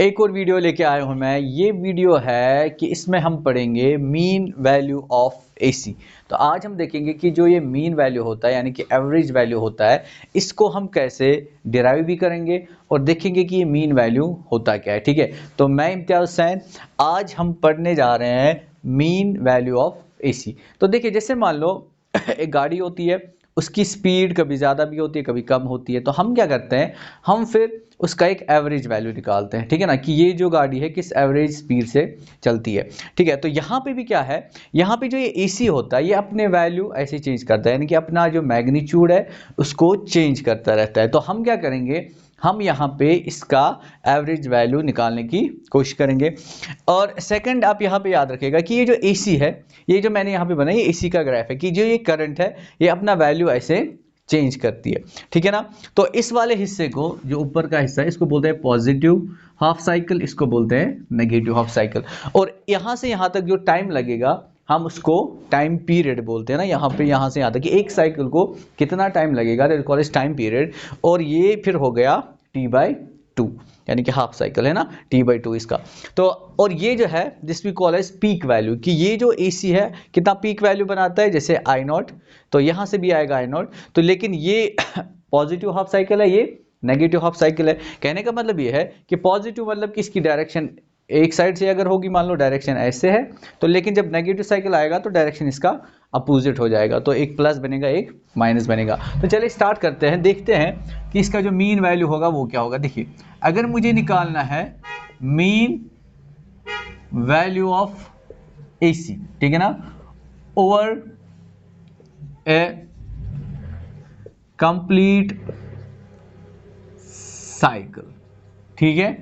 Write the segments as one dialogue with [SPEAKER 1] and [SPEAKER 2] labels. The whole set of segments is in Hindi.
[SPEAKER 1] एक और वीडियो लेके आया हूं मैं। ये वीडियो है कि इसमें हम पढ़ेंगे मीन वैल्यू ऑफ एसी। तो आज हम देखेंगे कि जो ये मीन वैल्यू होता है यानी कि एवरेज वैल्यू होता है, इसको हम कैसे डिराइव भी करेंगे और देखेंगे कि ये मीन वैल्यू होता क्या है। ठीक है, तो मैं इम्तियाज हुसैन, आज हम पढ़ने जा रहे हैं मीन वैल्यू ऑफ एसी। तो देखिए, जैसे मान लो एक गाड़ी होती है, उसकी स्पीड कभी ज़्यादा भी होती है कभी कम होती है। तो हम क्या करते हैं, हम फिर उसका एक एवरेज वैल्यू निकालते हैं। ठीक है ना, कि ये जो गाड़ी है किस एवरेज स्पीड से चलती है। ठीक है, तो यहाँ पे भी क्या है, यहाँ पे जो ये एसी होता है ये अपने वैल्यू ऐसे चेंज करता है, यानी कि अपना जो मैग्नीट्यूड है उसको चेंज करता रहता है। तो हम क्या करेंगे, हम यहाँ पे इसका एवरेज वैल्यू निकालने की कोशिश करेंगे। और सेकंड, आप यहाँ पे याद रखिएगा कि ये जो एसी है, ये जो मैंने यहाँ पे बनाई ये एसी का ग्राफ है कि जो ये करंट है ये अपना वैल्यू ऐसे चेंज करती है। ठीक है ना, तो इस वाले हिस्से को, जो ऊपर का हिस्सा है, इसको बोलते हैं पॉजिटिव हाफ साइकिल, इसको बोलते हैं नेगेटिव हाफ साइकिल। और यहाँ से यहाँ तक जो टाइम लगेगा हम उसको टाइम पीरियड बोलते हैं ना। यहाँ पे यहाँ से यहाँ तक कि एक साइकिल को कितना टाइम लगेगा, that called is time period. और ये फिर हो गया T/2, यानी कि हाफ साइकिल है ना, T/2 इसका। तो और ये जो है this we call as peak value, कि ये जो एसी है कितना पीक वैल्यू बनाता है, जैसे I0, तो यहाँ से भी आएगा I0। तो लेकिन ये पॉजिटिव हाफ साइकिल है, ये नेगेटिव हाफ साइकिल है। कहने का मतलब ये है कि पॉजिटिव मतलब कि इसकी डायरेक्शन एक साइड से अगर होगी, मान लो डायरेक्शन ऐसे है, तो लेकिन जब नेगेटिव साइकिल आएगा तो डायरेक्शन इसका अपोजिट हो जाएगा, तो एक प्लस बनेगा एक माइनस बनेगा। तो चलिए स्टार्ट करते हैं, देखते हैं कि इसका जो मीन वैल्यू होगा वो क्या होगा। देखिए, अगर मुझे निकालना है मीन वैल्यू ऑफ एसी, ठीक है ना, ओवर ए कंप्लीट साइकिल, ठीक है।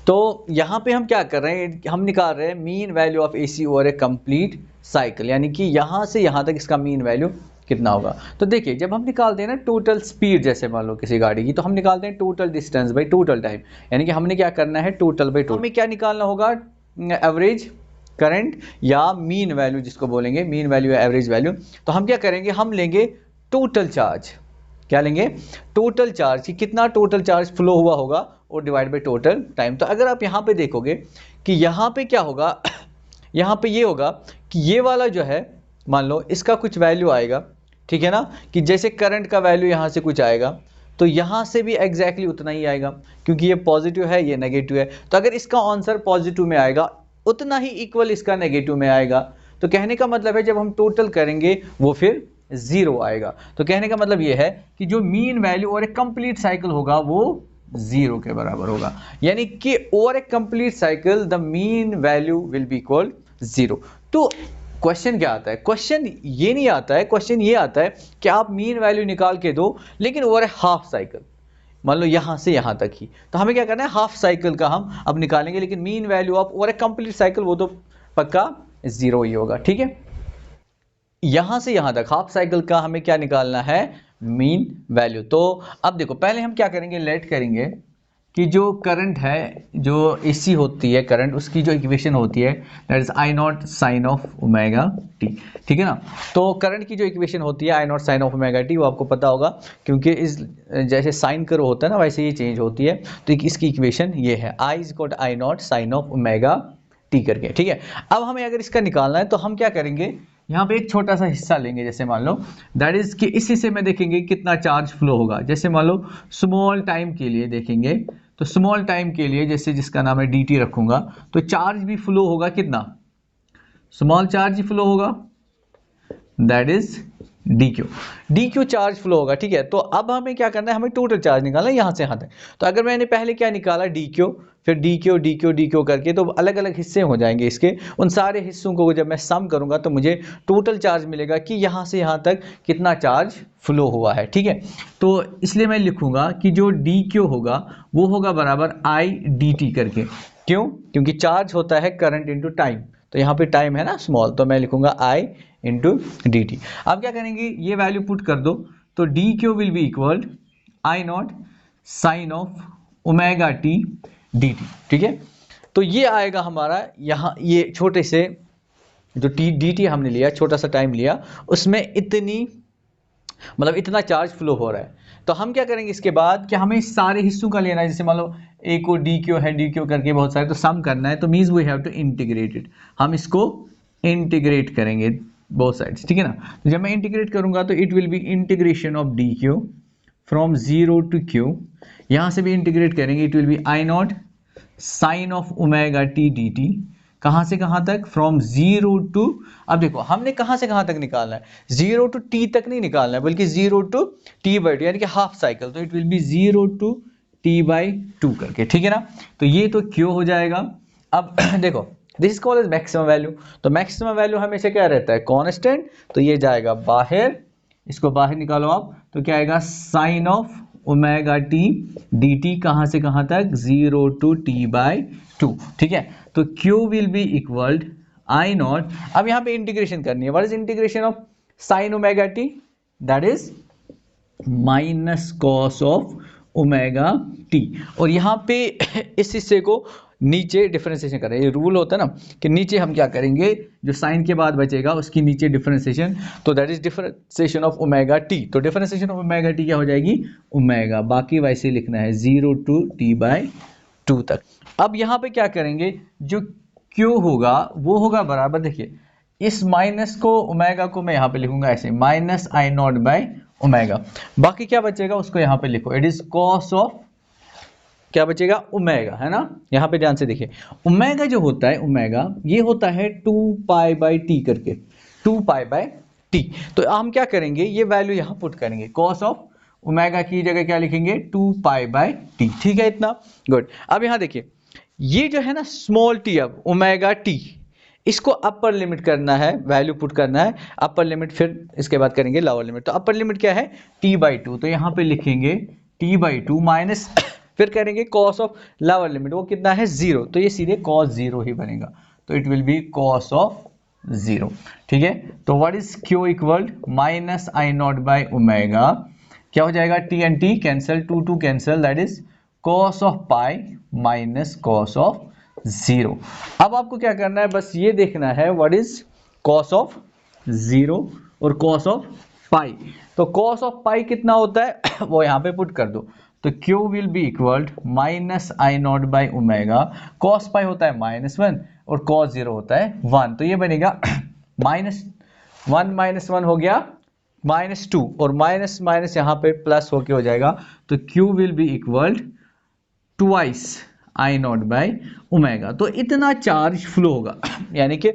[SPEAKER 1] तो यहां पे हम क्या कर रहे हैं, हम निकाल रहे हैं mean value of AC over A complete cycle, यानी कि यहां से यहां तक इसका मीन वैल्यू कितना होगा। तो देखिए, जब हम निकालते हैं ना टोटल स्पीड, जैसे मान लो किसी गाड़ी की, तो हम निकालते हैं total distance by total time, यानी कि हमने क्या करना है टोटल बाई टोटल। हमें क्या निकालना होगा, एवरेज करंट या मीन वैल्यू जिसको बोलेंगे, मीन वैल्यू या एवरेज वैल्यू। तो हम क्या करेंगे, हम लेंगे टोटल चार्ज। क्या लेंगे, टोटल चार्ज, कि कितना टोटल चार्ज फ्लो हुआ होगा और डिवाइड बाय टोटल टाइम। तो अगर आप यहाँ पे देखोगे कि यहाँ पे क्या होगा यहाँ पे ये होगा कि ये वाला जो है, मान लो इसका कुछ वैल्यू आएगा, ठीक है ना, कि जैसे करंट का वैल्यू यहाँ से कुछ आएगा, तो यहाँ से भी एग्जैक्टली उतना ही आएगा, क्योंकि ये पॉजिटिव है ये नेगेटिव है। तो अगर इसका आंसर पॉजिटिव में आएगा, उतना ही इक्वल इसका नेगेटिव में आएगा। तो कहने का मतलब है जब हम टोटल करेंगे वो फिर जीरो आएगा। तो कहने का मतलब ये है कि जो मीन वैल्यू और एक कंप्लीट साइकिल होगा वो जीरो के बराबर होगा, यानी कि over A complete cycle the mean value will be equal zero. तो क्वेश्चन क्या आता है, क्वेश्चन ये नहीं आता है, क्वेश्चन ये आता है कि आप मीन वैल्यू निकाल के दो, लेकिन ओवर ए हाफ साइकिल, मान लो यहां से यहां तक ही। तो हमें क्या करना है, हाफ साइकिल का हम अब निकालेंगे, लेकिन mean value of over A complete cycle वो तो पक्का जीरो ही होगा। ठीक है, यहां से यहां तक हाफ साइकिल का हमें क्या निकालना है, मीन वैल्यू। तो अब देखो, पहले हम क्या करेंगे, लेट करेंगे कि जो करंट है, जो एसी होती है करंट, उसकी जो इक्वेशन होती है that is I0 sine of omega t. ठीक है ना, तो करंट की जो इक्वेशन होती है I0 sine of omega T, वो आपको पता होगा, क्योंकि इस जैसे साइन कर्व होता है ना वैसे ये चेंज होती है। तो इसकी इक्वेशन ये है I=I0 sign of omega T करके। ठीक है, अब हमें अगर इसका निकालना है तो हम क्या करेंगे, यहाँ पे एक छोटा सा हिस्सा लेंगे, जैसे मान लो दैट इज कि इस हिस्से में देखेंगे कितना चार्ज फ्लो होगा। जैसे मान लो स्मॉल टाइम के लिए देखेंगे, तो स्मॉल टाइम के लिए जैसे जिसका नाम है dt रखूंगा, तो चार्ज भी फ्लो होगा कितना, स्मॉल चार्ज ही फ्लो होगा, that is dq charge flow होगा। ठीक है, तो अब हमें क्या करना है, हमें टोटल चार्ज निकालना है यहाँ से यहाँ तक। तो अगर मैंने पहले क्या निकाला, dq, फिर dq करके, तो अलग अलग हिस्से हो जाएंगे इसके। उन सारे हिस्सों को जब मैं सम करूंगा तो मुझे टोटल चार्ज मिलेगा कि यहाँ से यहाँ तक कितना चार्ज फ्लो हुआ है। ठीक है, तो इसलिए मैं लिखूंगा कि जो dq होगा वो होगा बराबर I dt करके। क्यों, क्योंकि चार्ज होता है करंट इंटू टाइम, तो यहाँ पे टाइम है ना स्मॉल, तो मैं लिखूंगा I इंटू डी टी। अब क्या करेंगे, ये वैल्यू पुट कर दो, तो d q will be equal I0 sine of omega t d t. ठीक है, तो ये आएगा हमारा यहाँ, ये छोटे से जो डी टी हमने लिया, छोटा सा टाइम लिया, उसमें इतनी मतलब इतना चार्ज फ्लो हो रहा है। तो हम क्या करेंगे इसके बाद कि हमें सारे हिस्सों का लेना है, जैसे मान लो ए को डी क्यू है, डी क्यू करके बहुत सारे, तो सम करना है, तो means we have to integrate it. हम इसको इंटीग्रेट करेंगे बोथ साइड्स, ठीक है ना। तो जब मैं इंटीग्रेट करूंगा तो it will be integration of d q from 0 to q. यहाँ से भी इंटीग्रेट करेंगे, it will be I naught sine of omega t d t. कहाँ से कहाँ तक? फ्रॉम 0 टू, अब देखो हमने कहाँ से कहाँ तक निकालना है, 0 टू टी तक नहीं निकालना है, बल्कि 0 टू टी बाई टू, यानी कि हाफ साइकिल। तो it will be 0 to t by two करके, ठीक है ना। तो ये तो क्यों हो जाएगा। अब देखो this is called as maximum value. तो मैक्सिमम वैल्यू हमेशा क्या रहता है? कांस्टेंट। तो ये जाएगा बाहर, इसको बाहर निकालो आप, तो क्या आएगा? Sine of omega t d t. कहाँ से कहाँ तक? 0 टू टी बाई टू, ठीक है। तो Q will be equalled I not, अब यहाँ पे इंटीग्रेशन करनी है। What is integration of sine omega T? That is minus cos of omega T. और यहाँ पे इस हिस्से को नीचे डिफरेंशिएशन करें, ये रूल होता है ना कि नीचे हम क्या करेंगे, जो साइन के बाद बचेगा उसकी नीचे डिफरेंशिएशन, तो that is differentiation of omega T. तो डिफरेंशिएशन ऑफ ओमेगा टी क्या हो जाएगी? ओमेगा, बाकी वैसे लिखना है 0 टू टी बाई टू तक। अब यहाँ पे क्या करेंगे, जो Q होगा वो होगा बराबर, देखिए इस माइनस को ओमेगा को मैं यहाँ पे लिखूंगा ऐसे, minus I not by omega. बाकी क्या बचेगा उसको यहाँ पे लिखो, इट इज कॉस ऑफ, क्या बचेगा? ओमेगा, है ना। यहाँ पे ध्यान से देखिए, ओमेगा जो होता है, ओमेगा ये होता है 2 पाई बाई टी करके, 2 पाई बाई टी। तो हम क्या करेंगे, ये वैल्यू यहाँ पुट करेंगे, कॉस ऑफ ओमेगा की जगह क्या लिखेंगे? 2 पाई बाई टी, ठीक है इतना, गुड। अब यहाँ देखिए, ये जो है ना स्मॉल टी, अब ओमेगा टी, इसको अपर लिमिट करना है, वैल्यू पुट करना है अपर लिमिट, फिर इसके बाद करेंगे लोअर लिमिट। तो अपर लिमिट क्या है? T by to. तो यहाँ पे लिखेंगे टी बाई टू माइनस, फिर करेंगे कॉस ऑफ लोअर लिमिट, वो कितना है? 0। तो ये सीधे कॉस 0 ही बनेगा, तो it will B cos of 0, ठीक है। तो what is Q equal minus I not by omega, क्या हो जाएगा? T and T cancel, 2 2 cancel, that is cos of pi minus cos of 0। अब आपको क्या करना है, बस ये देखना है व्हाट इज कॉस ऑफ 0 और कॉस ऑफ पाई। तो कॉस ऑफ पाई कितना होता है वो यहाँ पे पुट कर दो। तो Q will be equal minus I not by omega, cos pi होता है -1 और कॉस 0 होता है 1। तो ये बनेगा -1 -1 हो गया -2, और माइनस माइनस यहाँ पे प्लस होके हो जाएगा। तो Q will be equal twice I not by omega. तो इतना चार्ज फ्लो होगा यानी कि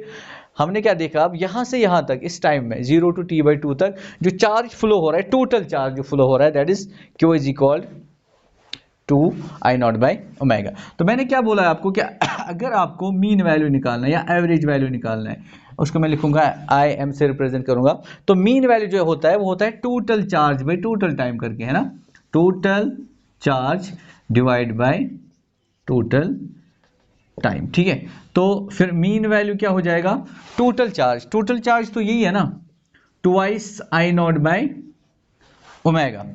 [SPEAKER 1] हमने क्या देखा, अब यहाँ से यहाँ तक इस टाइम में 0 टू टी बाई टू तक जो चार्ज फ्लो हो रहा है, टोटल चार्ज जो फ्लो हो रहा है, that is Q is equal 2 I not by omega. तो मैंने क्या बोला आपको कि अगर आपको मीन वैल्यू निकालना है या एवरेज वैल्यू निकालना है, उसको मैं लिखूंगा आई एम से रिप्रेजेंट करूंगा। तो मीन वैल्यू जो होता है वो होता है total charge by total time करके, है ना। Total charge divide by total time, ठीक है। तो फिर मीन वैल्यू क्या हो जाएगा? टोटल चार्ज, टोटल चार्ज तो यही है ना, twice I not by omega,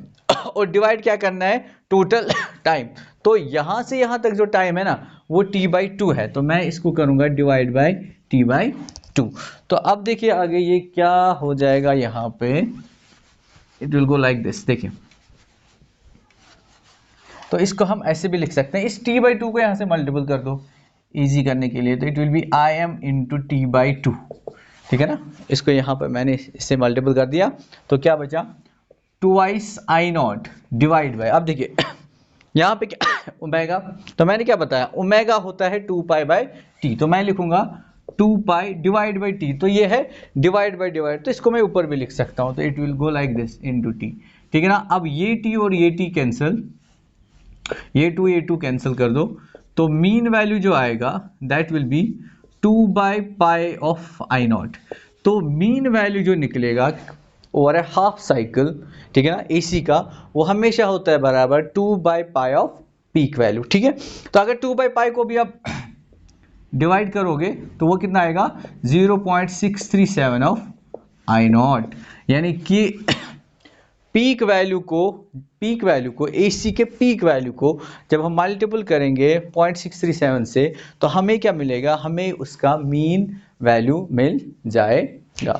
[SPEAKER 1] और डिवाइड क्या करना है? Total time. तो यहां से यहां तक जो टाइम है ना वो t बाई टू है, तो मैं इसको करूंगा divide by t by two. तो अब देखिए आगे ये क्या हो जाएगा, यहां पे it will go like this. देखिए तो इसको हम ऐसे भी लिख सकते हैं, इस t बाई टू को यहां से मल्टीपल कर दो इजी करने के लिए, तो it will be I m into t by two, ठीक है ना। इसको यहाँ पर मैंने इससे मल्टीपल कर दिया, तो क्या बचा? Twice I not divide by, अब देखिए यहाँ पे क्या ओमेगा, तो मैंने क्या बताया, ओमेगा होता है 2 पाई बाय टी, तो मैं लिखूंगा 2 पाई डिवाइड बाय टी, तो ये है डिवाइड बाय डिवाइड, तो इसको मैं ऊपर भी लिख सकता हूँ, तो it will go like this into T, ठीक है ना। अब ये टी और ये टी कैंसिल, ये 2 कैंसिल कर दो, तो मीन वैल्यू जो आएगा that will be 2 by pi of I not. तो मीन वैल्यू जो निकलेगा ओवर ए हाफ साइकिल, ठीक है ना, एसी का, वो हमेशा होता है बराबर 2 by pi off peak value, ठीक है। तो अगर 2 बाई पाई को भी आप डिवाइड करोगे तो वो कितना आएगा? 0.637 ऑफ आई नॉट, यानी कि पीक वैल्यू को एसी के पीक वैल्यू को जब हम मल्टीपल करेंगे 0.637 से, तो हमें क्या मिलेगा? हमें उसका मीन वैल्यू मिल जाएगा।